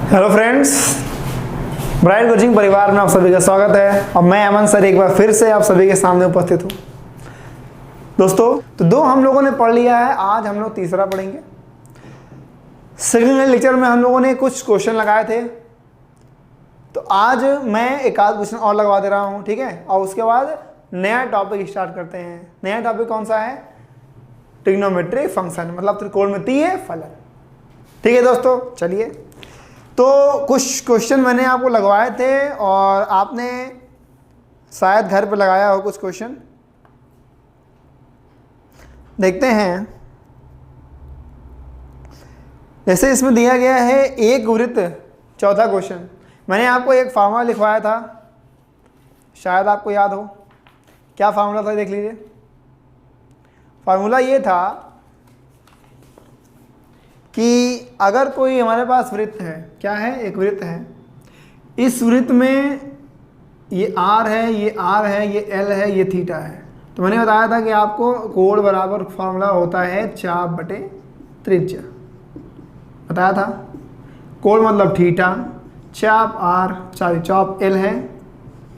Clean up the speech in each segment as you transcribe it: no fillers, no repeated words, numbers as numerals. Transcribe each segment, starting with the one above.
Hello friends, bright coaching परिवार में आप सभी का स्वागत है और मैं अमन सर एक बार फिर से आप सभी के सामने उपस्थित हूँ। दोस्तों, तो दो हम लोगों ने पढ़ लिया है, आज हम लोग तीसरा पढ़ेंगे। सेकंड लेक्चर में हम लोगों ने कुछ क्वेश्चन लगाए थे, तो आज मैं एक आध क्वेश्चन और लगवा दे रहा हूँ, ठीक है। और उसके बाद नया टॉपिक स्टार्ट करते हैं। नया टॉपिक कौन सा है? ट्रिग्नोमेट्रिक फंक्शन, मतलब त्रिकोणमितीय फलन। ठीक है दोस्तों, चलिए। तो कुछ क्वेश्चन मैंने आपको लगवाए थे और आपने शायद घर पे लगाया हो कुछ क्वेश्चन। देखते हैं। जैसे इसमें दिया गया है एक वृत्त, चौथा क्वेश्चन। मैंने आपको एक फार्मूला लिखवाया था, शायद आपको याद हो। क्या फार्मूला था देख लीजिए। फार्मूला ये था कि अगर कोई हमारे पास वृत्त है, क्या है? एक वृत्त है। इस वृत्त में ये r है, ये r है, ये l है, ये थीटा है। तो मैंने बताया था कि आपको कोण बराबर फार्मूला होता है चाप बटे त्रिज्या, बताया था। कोण मतलब थीटा, चाप चाप l है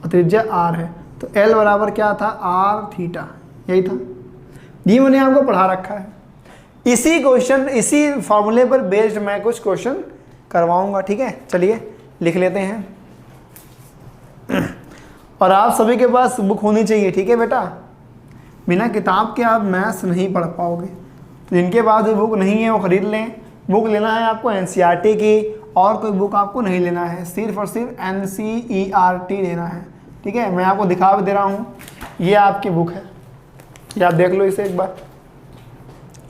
और त्रिज्या r है। तो l बराबर क्या था? r थीटा, यही था। ये मैंने आपको पढ़ा रखा है। इसी क्वेश्चन, इसी फॉर्मूले पर बेस्ड मैं कुछ क्वेश्चन करवाऊंगा, ठीक है। चलिए लिख लेते हैं। और आप सभी के पास बुक होनी चाहिए, ठीक है बेटा। बिना किताब के आप मैथ्स नहीं पढ़ पाओगे। तो जिनके पास भी बुक नहीं है वो खरीद लें। बुक लेना है आपको एनसीईआरटी की, और कोई बुक आपको नहीं लेना है, सिर्फ और सिर्फ एनसीईआरटी लेना है, ठीक है। मैं आपको दिखा भी दे रहा हूँ, ये आपकी बुक है, ये आप देख लो इसे एक बार।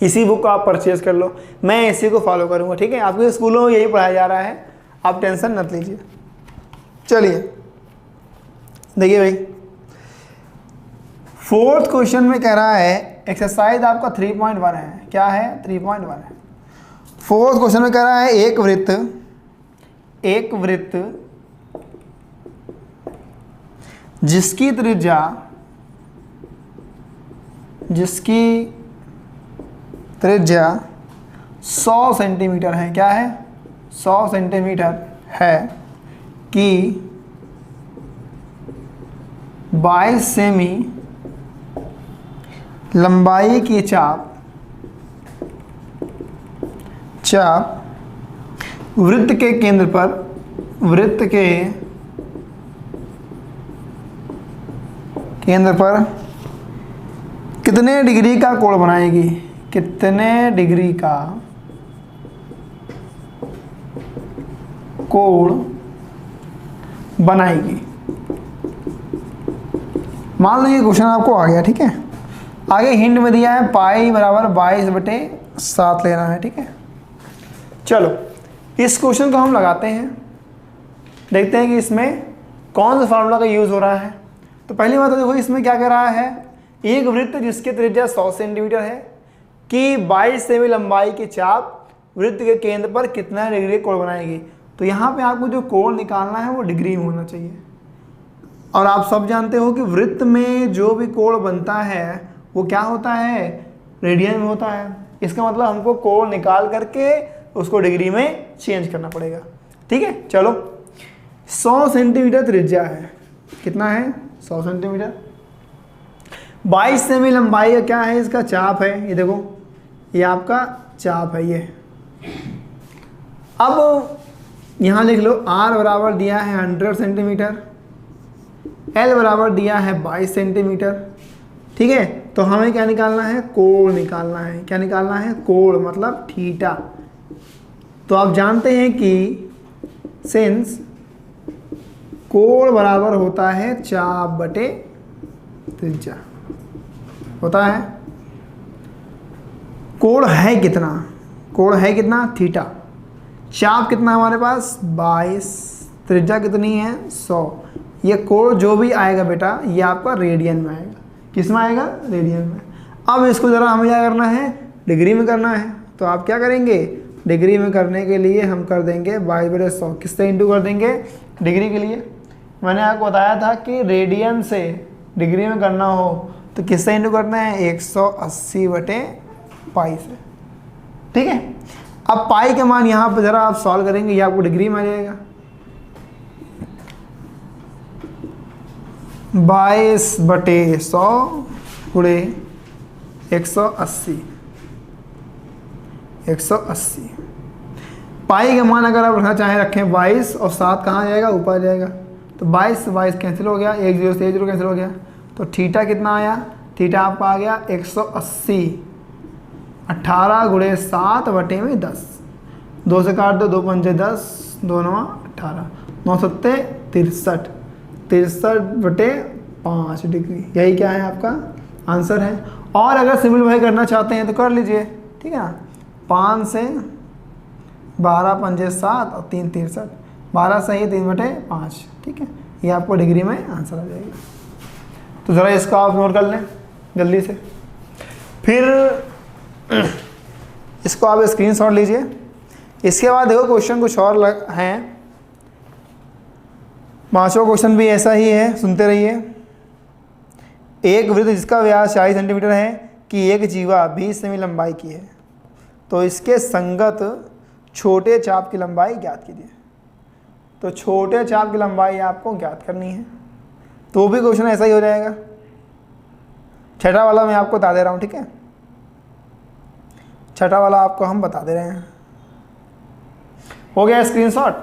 इसी बुक को आप परचेज कर लो, मैं इसी को फॉलो करूंगा, ठीक है। आपके स्कूलों में यही पढ़ाया जा रहा है, आप टेंशन मत लीजिए। चलिए देखिए भाई, फोर्थ क्वेश्चन में कह रहा है एक्सरसाइज आपका 3.1 है। क्या है? 3.1 है। फोर्थ क्वेश्चन में कह रहा है एक वृत्त जिसकी त्रिज्या 100 सेंटीमीटर है। क्या है? 100 सेंटीमीटर है कि 22 सेमी लंबाई की चाप वृत्त के केंद्र पर कितने डिग्री का कोण बनाएगी? कितने डिग्री का कोण बनाएगी? मान लो ये क्वेश्चन आपको आ गया, ठीक है। आगे हिंट में दिया है पाई बराबर 22/7 लेना है, ठीक है। चलो इस क्वेश्चन को हम लगाते हैं, देखते हैं कि इसमें कौन सा फार्मूला का यूज हो रहा है। तो पहली बात तो देखो, इसमें क्या कह रहा है, एक वृत्त जिसकी त्रिज्या 100 सेंटीमीटर है कि 22 सेमी लंबाई की चाप वृत्त के केंद्र पर कितना डिग्री कोण बनाएगी। तो यहाँ पे आपको जो कोण निकालना है वो डिग्री में होना चाहिए। और आप सब जानते हो कि वृत्त में जो भी कोण बनता है वो क्या होता है? रेडियन में होता है। इसका मतलब हमको कोण निकाल करके उसको डिग्री में चेंज करना पड़ेगा, ठीक है। चलो 100 सेंटीमीटर त्रिज्या है, कितना है? 100 सेंटीमीटर। 22 सेमी लंबाई का क्या है? इसका चाप है, ये देखो, ये आपका चाप है ये। अब यहाँ लिख लो, R बराबर दिया है 100 सेंटीमीटर, L बराबर दिया है 22 सेंटीमीटर, ठीक है। तो हमें क्या निकालना है? कोण निकालना है। क्या निकालना है? कोण मतलब थीटा। तो आप जानते हैं कि सिंस कोण बराबर होता है चाप बटे त्रिज्या, होता है। कोण है कितना? कोण है कितना? थीटा। चाप कितना हमारे पास? 22। त्रिज्या कितनी है? 100। ये कोण जो भी आएगा बेटा, ये आपका रेडियन में आएगा। किस में आएगा? रेडियन में। अब इसको ज़रा हमें क्या करना है? डिग्री में करना है। तो आप क्या करेंगे? डिग्री में करने के लिए हम कर देंगे 22/100। किससे इंटू कर देंगे? डिग्री के लिए मैंने आपको बताया था कि रेडियन से डिग्री में करना हो तो किससे इंटू करना है? 180/π से, ठीक है। अब पाई के मान यहाँ पर ज़रा आप सॉल्व करेंगे, ये आपको डिग्री में आ जाएगा। 22/100 गुणे 180। 180 पाई का मान अगर आप रखना चाहें रखें 22 और 7 कहाँ जाएगा, ऊपर जाएगा। तो 22 22 कैंसिल हो गया, 1 0 से 1 0 कैंसिल हो गया। तो थीटा कितना आया, थीटा आपका आ गया 180। 18 गुणे 7/10। 2 से काट दो, 2 पंजे 10, 2 9 18, 9 सत्ते 63, 63/5 डिग्री। यही क्या है आपका आंसर है। और अगर सिंपलीफाई करना चाहते हैं तो कर लीजिए, ठीक है ना। 5 से 12 पंजे 7 और 3 63, 12 सही 3/5, ठीक है। ये आपको डिग्री में आंसर आ जाएगा। तो ज़रा इसका आप नोट कर लें जल्दी से। फिर इसको आप स्क्रीनशॉट लीजिए। इसके बाद देखो क्वेश्चन कुछ और हैं, 5वां क्वेश्चन भी ऐसा ही है, सुनते रहिए। एक वृत्त जिसका व्यास 40 सेंटीमीटर है कि एक जीवा 20 सेमी लंबाई की है, तो इसके संगत छोटे चाप की लंबाई ज्ञात कीजिए। तो छोटे चाप की लंबाई आपको ज्ञात करनी है, तो भी क्वेश्चन ऐसा ही हो जाएगा। छठा वाला मैं आपको बता दे रहा हूँ, ठीक है। छठा वाला आपको हम बता दे रहे हैं। हो गया स्क्रीनशॉट।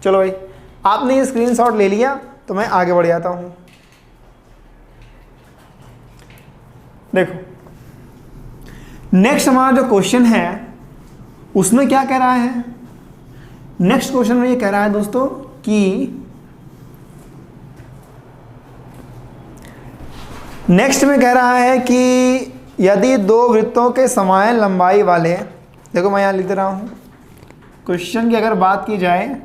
चलो भाई, आपने ये स्क्रीनशॉट ले लिया तो मैं आगे बढ़ जाता हूँ। देखो नेक्स्ट हमारा जो क्वेश्चन है उसमें क्या कह रहा है। नेक्स्ट क्वेश्चन में ये कह रहा है दोस्तों कि नेक्स्ट में कह रहा है कि यदि दो वृत्तों के समान लंबाई वाले, देखो मैं यहाँ लिख दे रहा हूँ, क्वेश्चन की अगर बात की जाए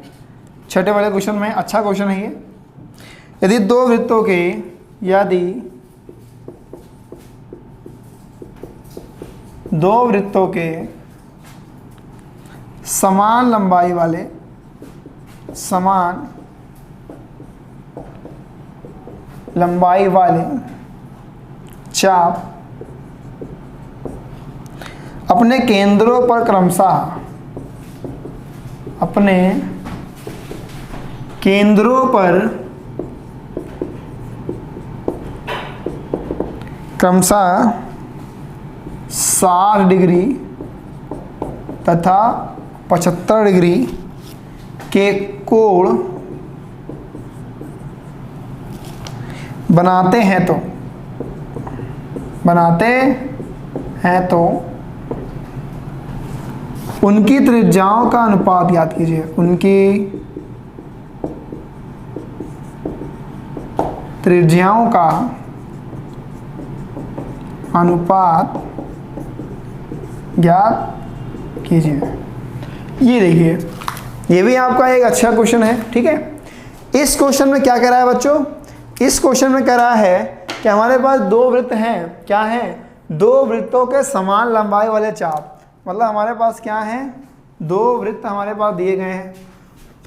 छठे वाले क्वेश्चन में, अच्छा क्वेश्चन है ये। यदि दो वृत्तों के समान लंबाई वाले चाप अपने केंद्रों पर क्रमशः क्रमशः 60 डिग्री तथा 75 डिग्री के कोण बनाते हैं तो उनकी त्रिज्याओं का अनुपात याद कीजिए। उनकी त्रिज्याओं का अनुपात ज्ञात कीजिए। ये देखिए, ये भी आपका एक अच्छा क्वेश्चन है, ठीक है। इस क्वेश्चन में क्या कह रहा है बच्चों, इस क्वेश्चन में कह रहा है कि हमारे पास दो वृत्त हैं। क्या हैं? दो वृत्तों के समान लंबाई वाले चाप। मतलब हमारे पास क्या है, दो वृत्त हमारे पास दिए गए हैं।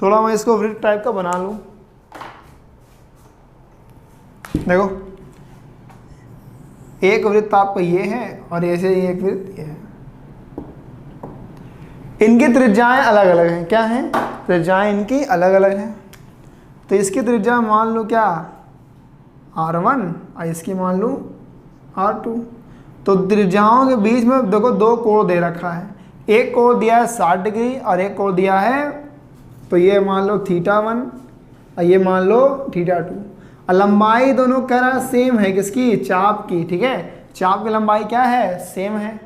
थोड़ा मैं इसको वृत्त टाइप का बना लूं। देखो एक वृत्त आपका ये है और ऐसे ही एक वृत्त ये है। इनकी त्रिज्याएं अलग अलग हैं। क्या हैं? त्रिज्याएं इनकी अलग अलग हैं। तो इसकी त्रिज्या मान लो क्या R1 और इसकी मान लो R2। तो त्रिज्याओं के बीच में देखो दो कोण दे रखा है। एक कोण दिया है 60 डिग्री और एक कोण दिया है, तो ये मान लो θ1 और ये मान लो θ2। और लंबाई दोनों कह रहा है सेम है, किसकी? चाप की, ठीक है। चाप की लंबाई क्या है? सेम है।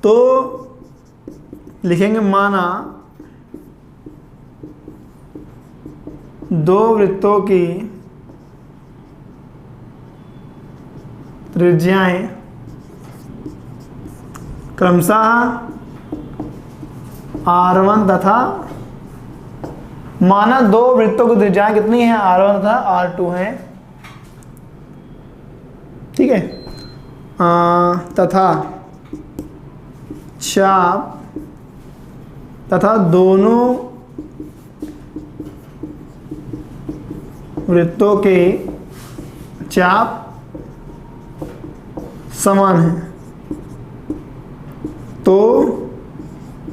तो लिखेंगे माना दो वृत्तों की त्रिज्याएं क्रमशः R1 तथा, माना दो वृत्तों की त्रिज्याएं कितनी हैं? R1 तथा R2 हैं, ठीक है। तथा चाप तथा दोनों वृत्तों के चाप समान हैं। तो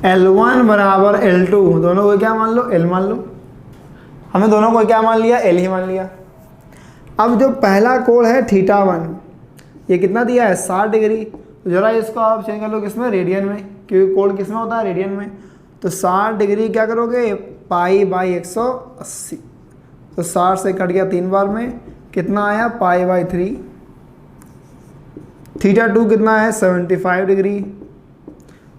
L1 बराबर L2, दोनों को क्या मान लो, L मान लो। हमने दोनों को क्या मान लिया, L ही मान लिया। अब जो पहला कोण है θ1, ये कितना दिया है, 60 डिग्री। तो जरा इसको आप चेंज कर लो किसमें, रेडियन में, क्योंकि कोण किसमें होता है, रेडियन में। तो 60 डिग्री क्या करोगे, π/180। तो 60 से कट गया 3 बार में, कितना आया, π/3। θ2 कितना है, 75 डिग्री।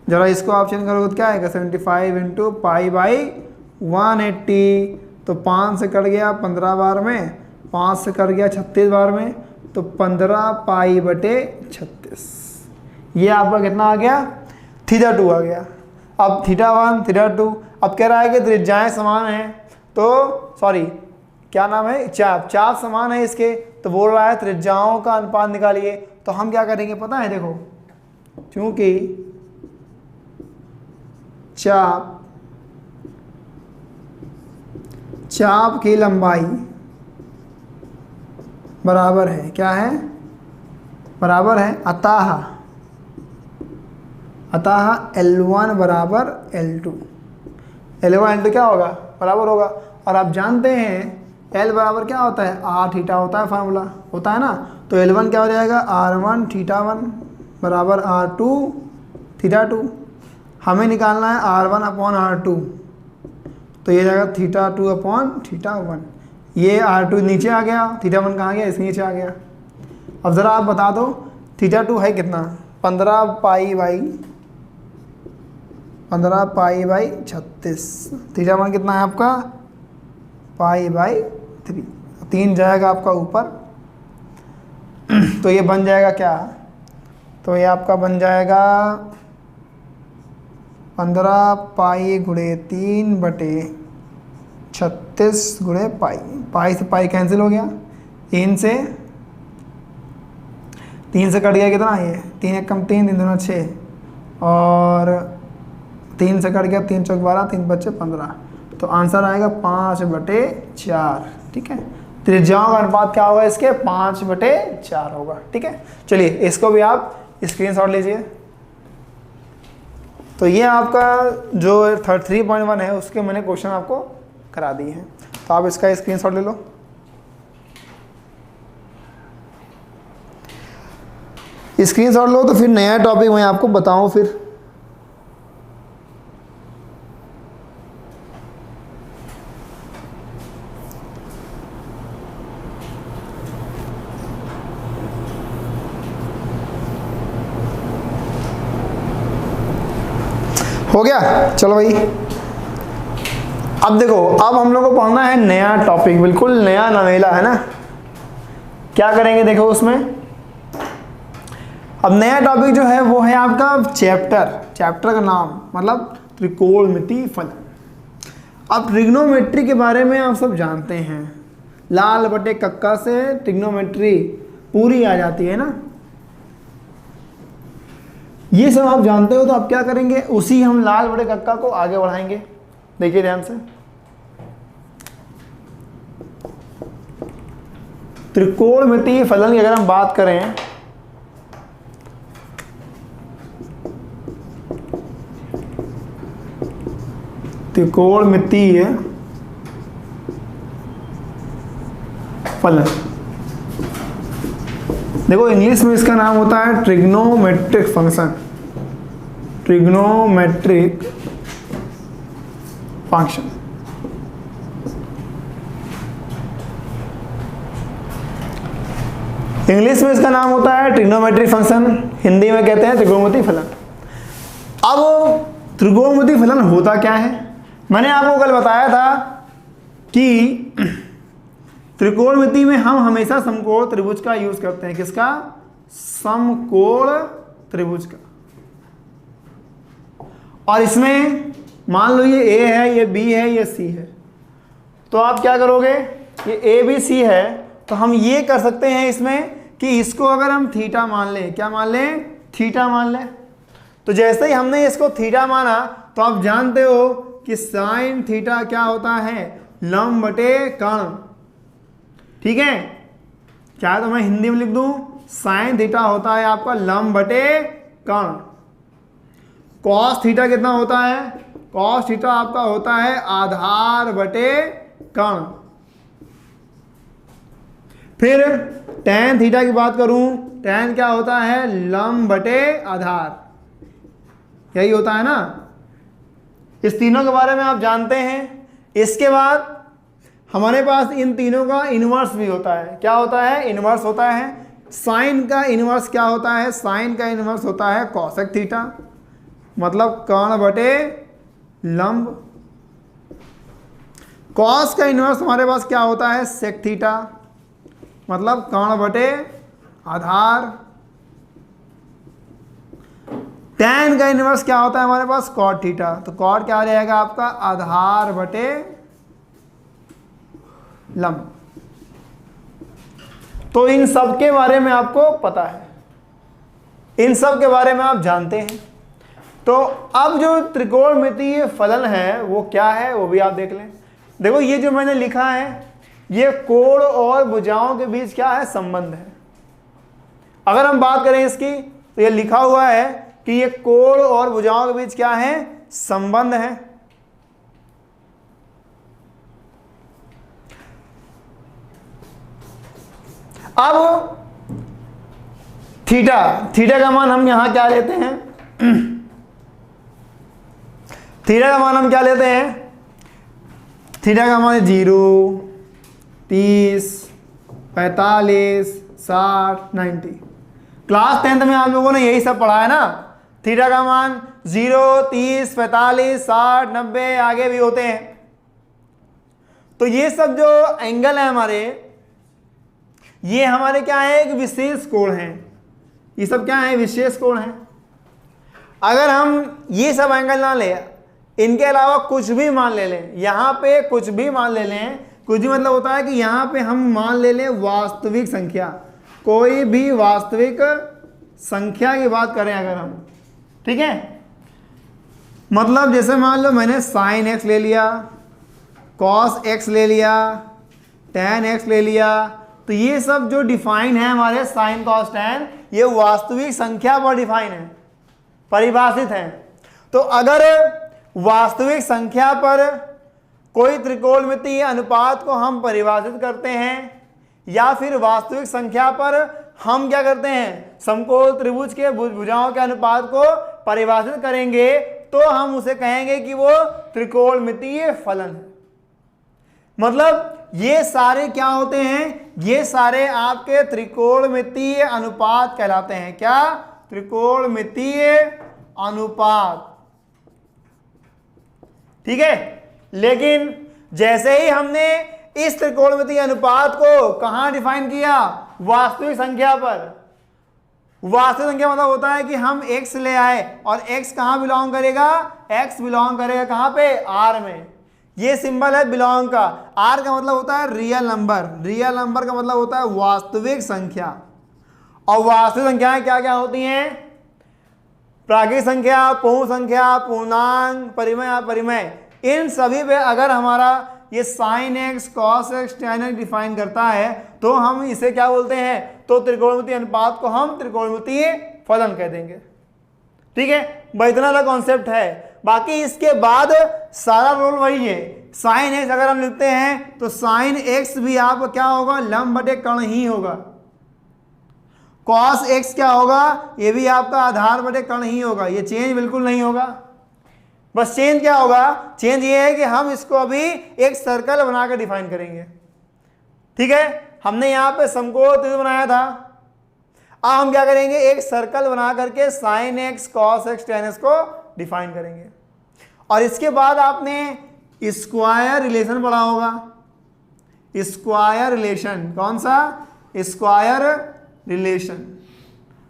जरा इसको आप चेंज करोगे तो क्या आएगा, 75 इंटू π/180। तो 5 से कट गया 15 बार में, 5 से कट गया 36 बार में, तो 15 π/36। ये आपका कितना आ गया, θ2 आ गया। अब θ1 θ2, अब कह रहा है कि त्रिज्याएं समान हैं, तो सॉरी क्या नाम है, चाप समान है इसके, तो बोल रहा है त्रिज्याओं का अनुपात निकालिए। तो हम क्या करेंगे पता है, देखो क्योंकि चाप की लंबाई बराबर है, क्या है, बराबर है, अतः L1 बराबर L2। L1 L2 क्या होगा, बराबर होगा। और आप जानते हैं L बराबर क्या होता है, r θ होता है, फार्मूला होता है ना। तो L1 क्या हो जाएगा, r1 θ1 बराबर r2 θ2। हमें निकालना है r1 अपॉन r2, तो ये जाएगा θ2 अपॉन θ1। ये r2 नीचे आ गया, θ1 कहाँ गया, इसके नीचे आ गया। अब ज़रा आप बता दो θ2 है कितना, 15π/36। θ1 कितना है आपका, π/3। 3 जाएगा आपका ऊपर, तो ये बन जाएगा क्या, तो ये आपका बन जाएगा 15π/3/36 पाई से पाई कैंसिल हो गया, 3 से कट गया कितना, ये 3 एक कम 3, 3 दूना 6, और 3 से कट गया 3 चौक 12, 3 बच्चे 15। तो आंसर आएगा 5/4। ठीक है, त्रिज्याओं का अनुपात क्या होगा इसके, 5/4 होगा। ठीक है, चलिए इसको भी आप स्क्रीनशॉट लीजिए। तो ये आपका जो 3.1 है उसके मैंने क्वेश्चन आपको करा दिए हैं, तो आप इसका स्क्रीनशॉट ले लो। स्क्रीनशॉट लो तो फिर नया टॉपिक मैं आपको बताऊं फिर। हो गया, चलो भाई। अब देखो, अब हम लोग को पढ़ना है नया टॉपिक, बिल्कुल नया नवेला है ना। क्या करेंगे देखो उसमें, अब नया टॉपिक जो है वो है आपका चैप्टर का नाम मतलब त्रिकोणमिति फलन। अब ट्रिग्नोमेट्री के बारे में आप सब जानते हैं, लाल बटे कक्का से ट्रिग्नोमेट्री पूरी आ जाती है ना, ये सब आप जानते हो। तो आप क्या करेंगे, उसी हम लाल बटे कक्का को आगे बढ़ाएंगे। देखिए ध्यान से, त्रिकोणमितीय फलन की अगर हम बात करें, त्रिकोणमितीय फलन, देखो इंग्लिश में इसका नाम होता है trigonometric function, trigonometric function. English में इसका नाम होता है ट्रिग्नोमेट्रिक फंक्शन, हिंदी में कहते हैं त्रिकोणमितीय फलन। अब त्रिकोणमितीय फलन होता क्या है, मैंने आपको कल बताया था कि त्रिकोणमिति में हम हमेशा समकोण त्रिभुज का यूज करते हैं। किसका, समकोण त्रिभुज का। और इसमें मान लो ये A है, ये B है, ये C है, तो आप क्या करोगे, ये A B C है, तो हम ये कर सकते हैं इसमें कि इसको अगर हम थीटा मान लें, क्या मान लें, थीटा मान लें। तो जैसे ही हमने इसको थीटा माना, तो आप जानते हो कि साइन थीटा क्या होता है, लंब बटे कर्ण। ठीक है, चाहे तो मैं हिंदी में लिख दूं, साइन थीटा होता है आपका लंब बटे कर्ण। कॉस थीटा कितना होता है? कॉस थीटा आपका होता है आधार बटे कर्ण। फिर tan थीटा की बात करूं, tan क्या होता है? लंब बटे आधार, यही होता है ना। इस तीनों के बारे में आप जानते हैं। इसके बाद हमारे पास इन तीनों का इन्वर्स भी होता है। क्या होता है? इन्वर्स होता है। साइन का इन्वर्स क्या होता है? साइन का इन्वर्स होता है कॉसेक थीटा, मतलब कर्ण बटे लंब। कॉस का इन्वर्स हमारे पास क्या होता है? सेक थीटा, मतलब कर्ण बटे आधार। tan का इन्वर्स क्या होता है हमारे पास? कॉट थीटा, तो कॉट क्या आ जाएगा आपका? आधार बटे लंब। तो इन सब के बारे में आपको पता है, इन सब के बारे में आप जानते हैं। तो अब जो त्रिकोणमितीय फलन है वो क्या है, वो भी आप देख लें। देखो ये जो मैंने लिखा है, ये कोण और भुजाओं के बीच क्या है? संबंध है। अगर हम बात करें इसकी, तो ये लिखा हुआ है कि ये कोण और भुजाओं के बीच क्या है? संबंध है। अब थीटा का मान हम यहां क्या लेते हैं? थीटा का मान हम क्या लेते हैं? थीटा का मान 0, 30, 45, 60, 90। क्लास 10th में आप लोगों ने यही सब पढ़ा है ना। थीटा का मान 0, 30, 45, 60, 90 आगे भी होते हैं। तो ये सब जो एंगल है हमारे, ये हमारे क्या है? एक विशेष कोण है। ये सब क्या है? विशेष कोण है। अगर हम ये सब एंगल ना ले, इनके अलावा कुछ भी मान ले लें, यहां पे कुछ भी मान ले लें, कुछ भी मतलब होता है कि यहां पे हम मान ले लें वास्तविक संख्या, कोई भी वास्तविक संख्या की बात करें अगर हम, ठीक है। मतलब जैसे मान लो मैंने साइन एक्स ले लिया, कॉस एक्स ले लिया, टैन एक्स ले लिया, तो ये सब जो डिफाइन है हमारे साइन कॉस टैन, ये वास्तविक संख्या पर डिफाइन है, परिभाषित है। तो अगर वास्तविक संख्या पर कोई त्रिकोणमितीय अनुपात को हम परिभाषित करते हैं, या फिर वास्तविक संख्या पर हम क्या करते हैं? समकोण त्रिभुज के भुजाओं के अनुपात को परिभाषित करेंगे, तो हम उसे कहेंगे कि वो त्रिकोणमितीय फलन है। मतलब ये सारे क्या होते हैं? ये सारे आपके त्रिकोणमितीय अनुपात कहलाते हैं। क्या? त्रिकोणमितीय अनुपात, ठीक है। लेकिन जैसे ही हमने इस त्रिकोणमितीय अनुपात को कहां डिफाइन किया? वास्तविक संख्या पर। वास्तविक संख्या मतलब होता है कि हम x ले आए और x कहां बिलोंग करेगा? x बिलोंग करेगा कहां पे? r में। ये सिंबल है बिलोंग का। r का मतलब होता है रियल नंबर। रियल नंबर का मतलब होता है वास्तविक संख्या। और वास्तविक संख्याएं क्या क्या होती हैं? प्राकृतिक संख्या, पूर्ण संख्या, पूर्णांक, परिमेय, परिमेय। इन सभी पे अगर हमारा ये sine x, cos x, tan x define करता है, तो हम इसे क्या बोलते हैं? तो त्रिकोणमितीय अनुपात को हम त्रिकोणमितीय फलन कह देंगे, ठीक है। भाई इतना सा कॉन्सेप्ट है। बाकी इसके बाद सारा रोल वही है। साइन एक्स अगर हम लिखते हैं तो साइन एक्स भी आपका क्या होगा? लंब बटे कर्ण ही होगा। कॉस एक्स क्या होगा? ये भी आपका आधार बटे कर्ण ही होगा। ये चेंज बिल्कुल नहीं होगा। बस चेंज क्या होगा? चेंज ये है कि हम इसको अभी एक सर्कल बनाकर डिफाइन करेंगे, ठीक है। हमने यहां पे समकोण त्रिभुज बनाया था, अब हम क्या करेंगे? एक सर्कल बना करके sine x, cos x, tan x को डिफाइन करेंगे। और इसके बाद आपने स्क्वायर रिलेशन पढ़ा होगा। स्क्वायर रिलेशन, कौन सा? स्क्वायर रिलेशन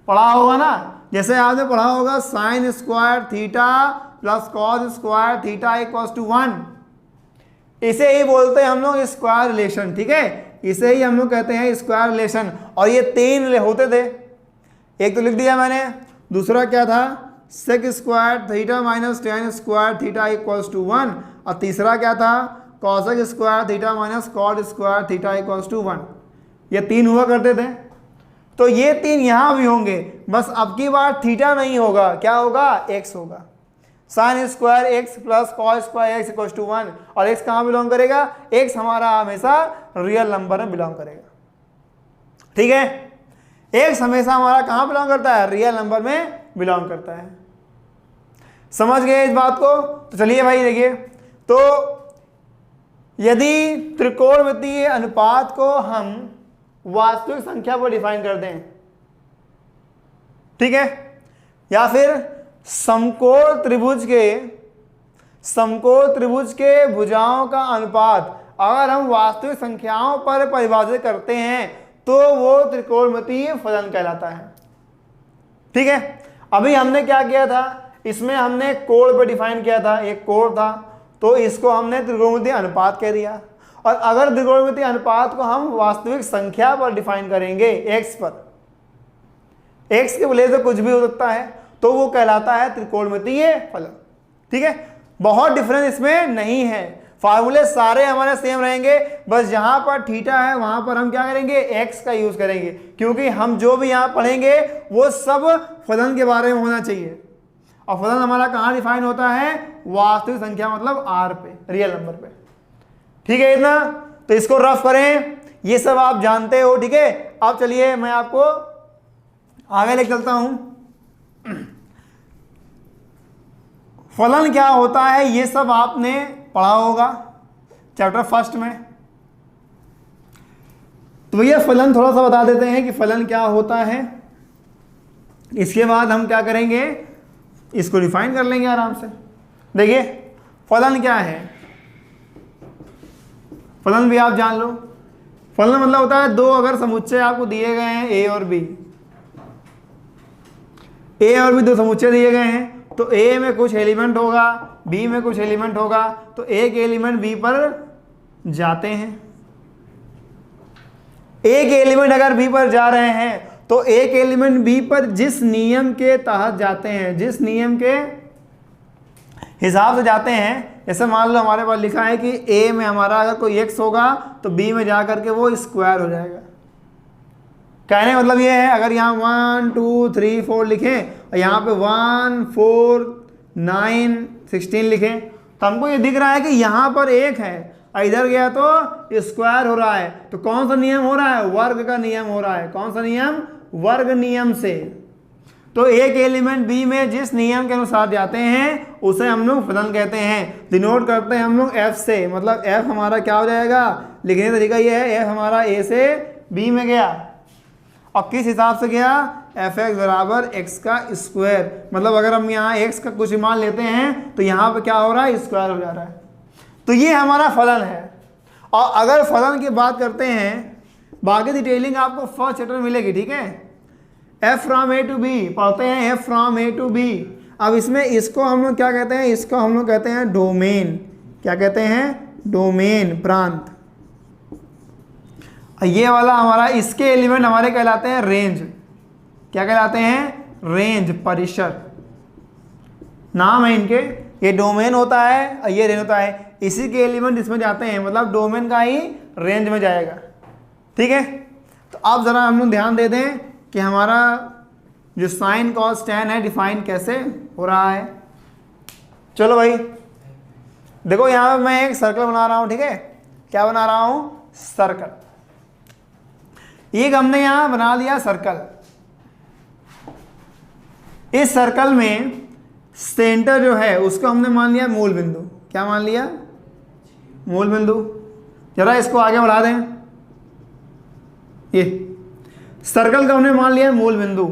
पढ़ा होगा ना। जैसे आपने पढ़ा होगा sine square theta plus cos square theta equals to 1। इसे ही बोलते हैं हम लोग स्क्वायर रिलेशन, ठीक है। इसे ही हम लोग कहते हैं स्क्वायर रिलेशन। और ये 3 होते थे, एक तो लिख दिया मैंने, दूसरा क्या था? Sec square theta minus tan square theta equals to 1, और तीसरा क्या था? Cosec square theta minus cot square theta equals to 1। ये 3 हुआ करते थे। तो ये 3 यहां भी होंगे, बस अब की बार थीटा नहीं होगा, क्या होगा? एक्स होगा। Sine square X plus cos square X equal to 1, और एक्स कहाँ बिलोंग करेगा, एक्स हमारा हमेशा रियल नंबर में बिलोंग करेगा। ठीक है, एक्स हमेशा हमारा कहाँ बिलोंग करता है, रियल नंबर में बिलोंग करता है। समझ गए इस बात को? तो चलिए भाई देखिए, तो यदि त्रिकोणमितीय अनुपात को हम वास्तविक संख्या पर डिफाइन कर दें, ठीक है, या फिर समकोण त्रिभुज के भुजाओं का अनुपात अगर हम वास्तविक संख्याओं पर परिभाषित करते हैं तो वो त्रिकोणमितीय फलन कहलाता है। ठीक है, अभी हमने क्या किया था, इसमें हमने कोण पर डिफाइन किया था, एक कोण था, तो इसको हमने त्रिकोणमितीय अनुपात कह दिया। और अगर त्रिकोणमितीय अनुपात को हम वास्तविक संख्या पर डिफाइन करेंगे, एक्स पर, एक्स के वजह से कुछ भी हो सकता है, तो वो कहलाता है त्रिकोणमितीय फलन। ठीक है, बहुत डिफरेंस इसमें नहीं है, फार्मूले सारे हमारे सेम रहेंगे, बस जहां पर थीटा है वहां पर हम क्या करेंगे, एक्स का यूज करेंगे, क्योंकि हम जो भी यहां पढ़ेंगे वो सब फलन के बारे में होना चाहिए। और फलन हमारा कहाँ डिफाइन होता है, वास्तविक संख्या मतलब आर पे, रियल नंबर पे। ठीक है इतना, तो इसको रफ करें, ये सब आप जानते हो। ठीक है, अब चलिए मैं आपको आगे लेके चलता हूं। फलन क्या होता है ये सब आपने पढ़ा होगा चैप्टर फर्स्ट में। तो भैया फलन थोड़ा सा बता देते हैं कि फलन क्या होता है, इसके बाद हम क्या करेंगे, इसको डिफाइन कर लेंगे आराम से। देखिए फलन क्या है, फलन भी आप जान लो। फलन मतलब होता है दो अगर समुच्चय आपको दिए गए हैं, ए और बी, ए और बी दो समुच्चय दिए गए हैं, तो ए में कुछ एलिमेंट होगा, बी में कुछ एलिमेंट होगा, तो एक एलिमेंट बी पर जाते हैं। एक एलिमेंट अगर बी पर जा रहे हैं तो एक एलिमेंट बी पर जिस नियम के तहत जाते हैं, जिस नियम के हिसाब से जाते हैं, जैसे मान लो हमारे पास लिखा है कि ए में हमारा अगर कोई एक्स होगा तो बी में जा करके वो स्क्वायर हो जाएगा। कहने का मतलब ये है, अगर यहाँ 1 2 3 4 लिखें और यहाँ पे 1 4 9 16 लिखें, तो हमको ये दिख रहा है कि यहाँ पर एक है, इधर गया तो स्क्वायर हो रहा है। तो कौन सा नियम हो रहा है, वर्ग का नियम हो रहा है। कौन सा नियम, वर्ग नियम से। तो एक एलिमेंट बी में जिस नियम के अनुसार जाते हैं उसे हम लोग फलन कहते हैं। डिनोट करते हैं हम लोग एफ से, मतलब एफ हमारा क्या हो जाएगा, लिखने का तरीका ये है, एफ हमारा ए से बी में गया और किस हिसाब से गया, एफ एक्स बराबर एक्स का स्क्वायर। मतलब अगर हम यहाँ एक्स का कुछ मान लेते हैं तो यहाँ पे क्या हो रहा है, स्क्वायर हो जा रहा है। तो ये हमारा फलन है। और अगर फलन की बात करते हैं, बाकी डिटेलिंग आपको फर्स्ट चैप्टर में मिलेगी। ठीक है, F from A to B पढ़ते हैं, F from A to B. अब इसमें इसको हम लोग क्या कहते हैं, इसको हम लोग कहते हैं डोमेन। क्या कहते हैं, डोमेन, प्रांत। ये वाला हमारा, इसके एलिमेंट हमारे कहलाते हैं रेंज। क्या कहलाते हैं, रेंज, परिसर नाम है इनके। ये डोमेन होता है और ये रेंज होता है। इसी के एलिमेंट इसमें जाते हैं, मतलब डोमेन का ही रेंज में जाएगा। ठीक है, तो अब जरा हम लोग ध्यान दे दें कि हमारा जो साइन कॉस टैन है डिफाइन कैसे हो रहा है। चलो भाई देखो, यहाँ पे मैं एक सर्कल बना रहा हूँ। ठीक है, क्या बना रहा हूँ, सर्कल। एक हमने यहां बना लिया सर्कल। इस सर्कल में सेंटर जो है उसको हमने मान लिया मूल बिंदु। क्या मान लिया, मूल बिंदु। जरा इसको आगे बढ़ा दें, ये सर्कल का हमने मान लिया मूल बिंदु।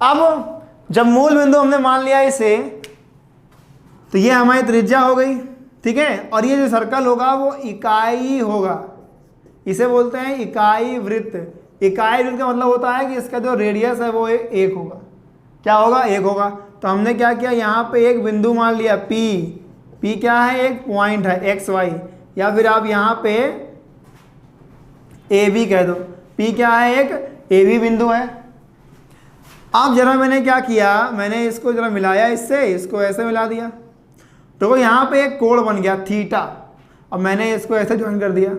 अब जब मूल बिंदु हमने मान लिया इसे, तो ये हमारी त्रिज्या हो गई। ठीक है, और ये जो सर्कल होगा वो इकाई होगा, इसे बोलते हैं इकाई वृत्त। इकाई वृत्त का मतलब होता है कि इसका जो रेडियस है वो एक होगा। क्या होगा, एक होगा। तो हमने क्या किया, यहाँ पे एक बिंदु मान लिया P। P क्या है, एक पॉइंट है एक्स वाई, या फिर आप यहाँ पे AB कह दो। P क्या है, एक AB बिंदु है। अब जरा मैंने क्या किया, मैंने इसको जरा मिलाया इससे, इसको ऐसे मिला दिया, तो यहाँ पे एक कोण बन गया थीटा। अब मैंने इसको ऐसे ज्वाइन कर दिया,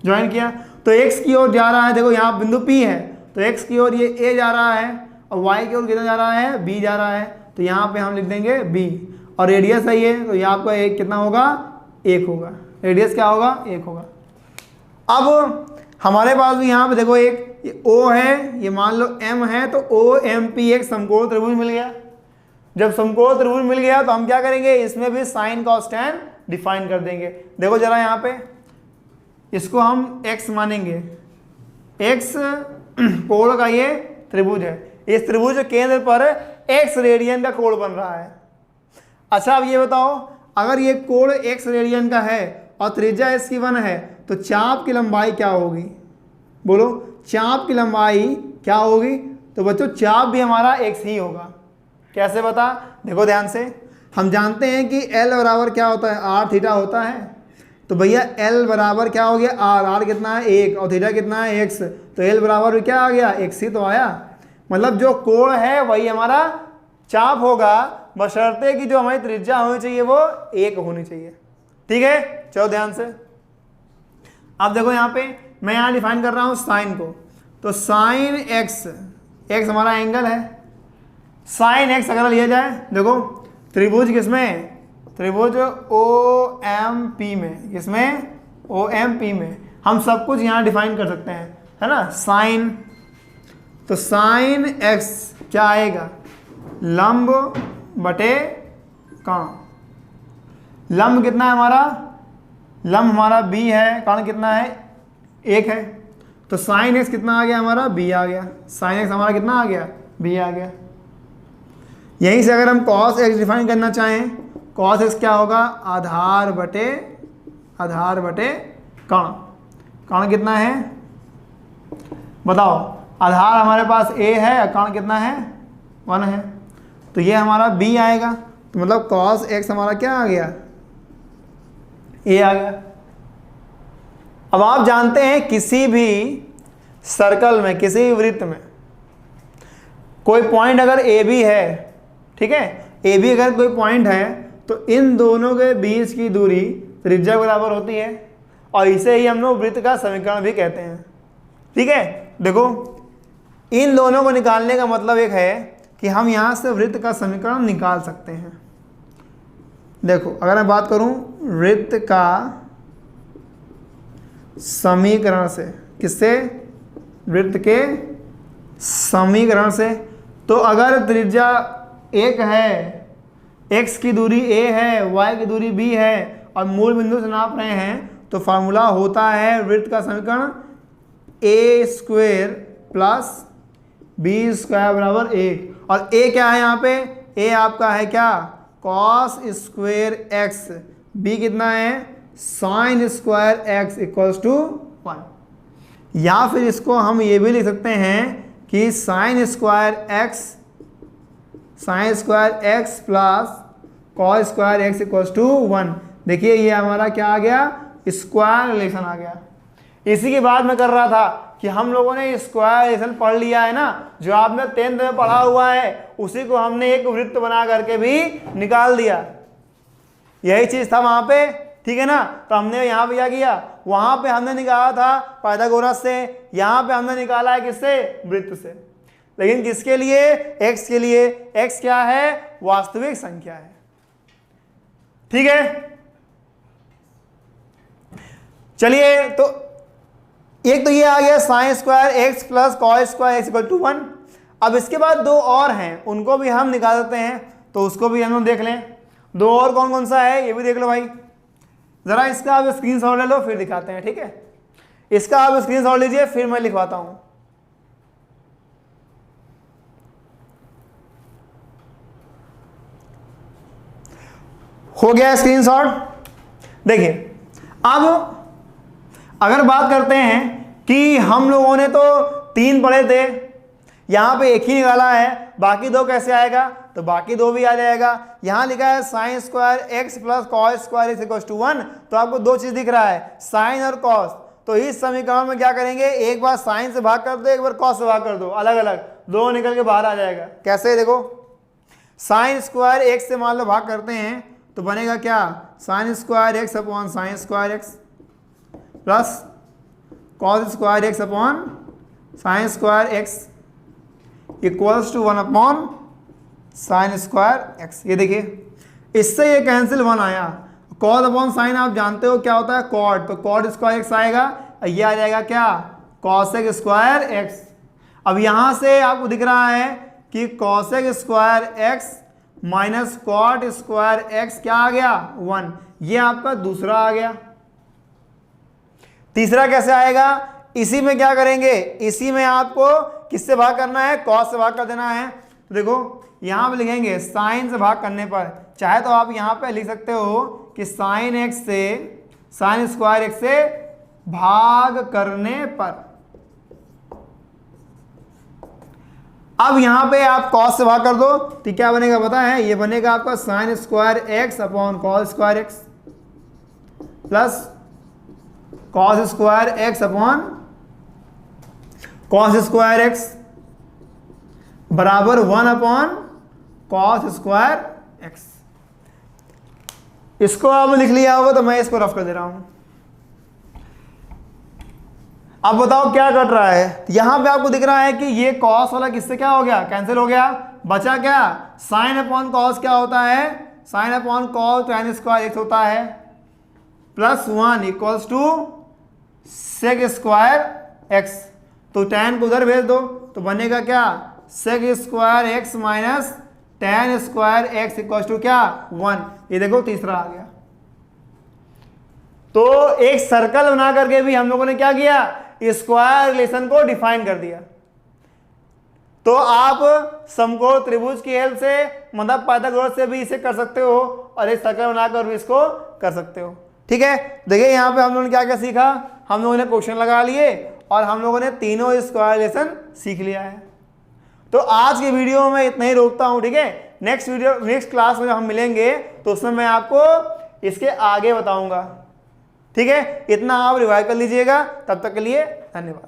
ज्वाइन किया तो x की ओर जा रहा है। देखो यहाँ बिंदु P है, तो x की ओर ये A जा रहा है, और y की ओर कितना जा रहा है, B जा रहा है। तो यहाँ पे हम लिख देंगे B। और रेडियस है ये, तो ये आपका एक कितना होगा, 1 होगा। रेडियस क्या होगा, 1 होगा। अब हमारे पास भी यहाँ पे देखो एक ये O है, ये मान लो M है, तो OMP एक समकोण त्रिभुज मिल गया। जब समकोण त्रिभुज मिल गया तो हम क्या करेंगे, इसमें भी साइन कॉस टैन डिफाइन कर देंगे। देखो जरा यहाँ पे इसको हम x मानेंगे, x कोण का ये त्रिभुज है, इस त्रिभुज के केंद्र पर x रेडियन का कोण बन रहा है। अच्छा अब ये बताओ, अगर ये कोण x रेडियन का है और त्रिज्या इसकी 1 है तो चाप की लंबाई क्या होगी, बोलो चाप की लंबाई क्या होगी। तो बच्चों चाप भी हमारा x ही होगा। कैसे बता, देखो ध्यान से, हम जानते हैं कि L बराबर क्या होता है, r थीटा होता है। तो भैया L बराबर क्या हो गया, r कितना है 1 और थीटा कितना है x, तो L बराबर क्या आ गया, x ही तो आया। मतलब जो कोण है वही हमारा चाप होगा, बशर्ते कि जो हमारी त्रिज्या होनी चाहिए वो 1 होनी चाहिए। ठीक है, चलो ध्यान से। अब देखो यहाँ पे मैं यहाँ डिफाइन कर रहा हूँ साइन को, तो साइन x हमारा एंगल है। साइन x अगर लिया जाए, देखो त्रिभुज किसमें, त्रिभुज OMP में, किसमें, OMP में हम सब कुछ यहाँ डिफाइन कर सकते हैं, है ना। साइन, तो साइन x क्या आएगा, लंब बटे कर्ण। लंब कितना है हमारा, लंब हमारा b है, कर्ण कितना है 1 है, तो साइन x कितना आ गया हमारा, b आ गया। साइन x हमारा कितना आ गया, b आ गया। यहीं से अगर हम cos x डिफाइन करना चाहें, cos x क्या होगा, आधार बटे कर्ण। कर्ण कितना है बताओ, आधार हमारे पास a है, कर्ण कितना है 1 है, तो ये हमारा b आएगा। तो मतलब cos x हमारा क्या आ गया, a आ गया। अब आप जानते हैं किसी भी सर्कल में, किसी भी वृत्त में कोई पॉइंट अगर ए बी है, ठीक है, ए बी अगर कोई पॉइंट है तो इन दोनों के बीच की दूरी त्रिज्या बराबर होती है, और इसे ही हम लोग वृत्त का समीकरण भी कहते हैं। ठीक है, देखो इन दोनों को निकालने का मतलब एक है कि हम यहाँ से वृत्त का समीकरण निकाल सकते हैं। देखो अगर मैं बात करूँ वृत्त का समीकरण से, किससे, वृत्त के समीकरण से, तो अगर त्रिज्या 1 है, x की दूरी a है, y की दूरी b है और मूल बिंदु से नाप रहे हैं, तो फार्मूला होता है वृत्त का समीकरण a square plus b square बराबर 1। और a क्या है यहाँ पे, a आपका है क्या, cos स्क्वायर x, b कितना है sin square x equals to 1। या फिर इसको हम ये भी लिख सकते हैं कि sin square x plus cos square x equals to 1। देखिए ये हमारा क्या आ गया, स्क्वायर रिलेशन आ गया। इसी की बात मैं कर रहा था कि हम लोगों ने स्क्वायर रिलेशन पढ़ लिया है ना, जो आपने 10th में पढ़ा हुआ है, उसी को हमने एक वृत्त बना करके भी निकाल दिया। यही चीज था वहां पे, ठीक है ना। तो हमने यहाँ पे क्या किया, वहां पे हमने निकाला था पाइथागोरस से, यहाँ पे हमने निकाला है किससे, वृत्त से। लेकिन किसके लिए, x के लिए। x क्या है, वास्तविक संख्या है। ठीक है, चलिए तो एक तो ये आ गया sine square x plus cos square x equal to 1। अब इसके बाद दो और हैं, उनको भी हम निकाल सकते हैं, तो उसको भी हम लोग देख लें। दो और कौन कौन सा है ये भी देख लो भाई, जरा इसका आप स्क्रीनशॉट ले लो फिर दिखाते हैं। ठीक है, इसका आप स्क्रीनशॉट लीजिए फिर मैं लिखवाता हूं। हो गया स्क्रीनशॉट। देखिए अब अगर बात करते हैं कि हम लोगों ने तो 3 पढ़े थे, यहां पे एक ही निकाला है, बाकी 2 कैसे आएगा, तो बाकी 2 भी आ जाएगा। यहां लिखा है sine square x plus cos square is equal to 1, तो आपको 2 चीज दिख रहा है, साइन और कॉस। तो इस समीकरण में क्या करेंगे, एक बार साइन से भाग कर दो, एक बार कॉस से भाग कर दो, अलग अलग, 2 निकल के बाहर आ जाएगा। कैसे, देखो साइन स्क्वायर x से मान लो भाग करते हैं तो बनेगा क्या, sine square x upon sine square x plus cos square x upon sine square x equals to 1 upon sine square x। ये देखिए इससे ये कैंसिल 1 आया। कॉस अपॉन साइन आप जानते हो क्या होता है, कॉट, तो कॉट स्क्वायर एक्स आएगा, ये आ जाएगा क्या, कॉसेक स्क्वायर एक्स। अब यहां से आपको दिख रहा है कि cosec square X minus cot square X क्या आ गया 1, ये आपका दूसरा आ गया। तीसरा कैसे आएगा, इसी में क्या करेंगे, इसी में आपको किससे भाग करना है, कॉस से भाग कर देना है। तो देखो यहां पे लिखेंगे साइन से भाग करने पर, चाहे तो आप यहां पे लिख सकते हो कि साइन एक्स से, साइन स्क्वायर एक्स से भाग करने पर। अब यहां पे आप कॉस से भाग कर दो तो क्या बनेगा पता है, ये बनेगा आपका sign square x upon cos square X plus cos square x upon cos square x बराबर 1 अपॉन कॉस स्क्वायर एक्स। इसको आप लिख लिया होगा तो मैं इसको रफ कर दे रहा हूं। अब बताओ क्या कट रहा है, यहां पे आपको दिख रहा है कि ये कॉस वाला किससे क्या हो गया, कैंसिल हो गया, बचा क्या, साइन अपॉन कॉस क्या होता है, sine upon cos tan square X होता है, plus 1 equals to sec square X. तो tan को उधर भेज दो तो बनेगा क्या, sec square X minus tan square X equals to क्या 1। ये देखो तीसरा आ गया। तो एक सर्कल बना करके भी हम लोगों ने क्या किया, स्क्वायर रिलेशन को डिफाइन कर दिया। तो आप समकोण त्रिभुज की हेल्प से, मतलब पाइथागोरस से भी इसे कर सकते हो और एक सर्कल बनाकर भी इसको कर सकते हो। ठीक है, देखिए यहां पे हम लोगों ने क्या क्या सीखा, हम लोगों ने क्वेश्चन लगा लिए और हम लोगों ने तीनों स्क्वायर रिलेशन सीख लिया है। तो आज की वीडियो में इतना ही रोकता हूं, ठीक है। नेक्स्ट क्लास में जब हम मिलेंगे तो उसमें मैं आपको इसके आगे बताऊंगा। ठीक है, इतना आप रिवाइज कर लीजिएगा। तब तक के लिए धन्यवाद।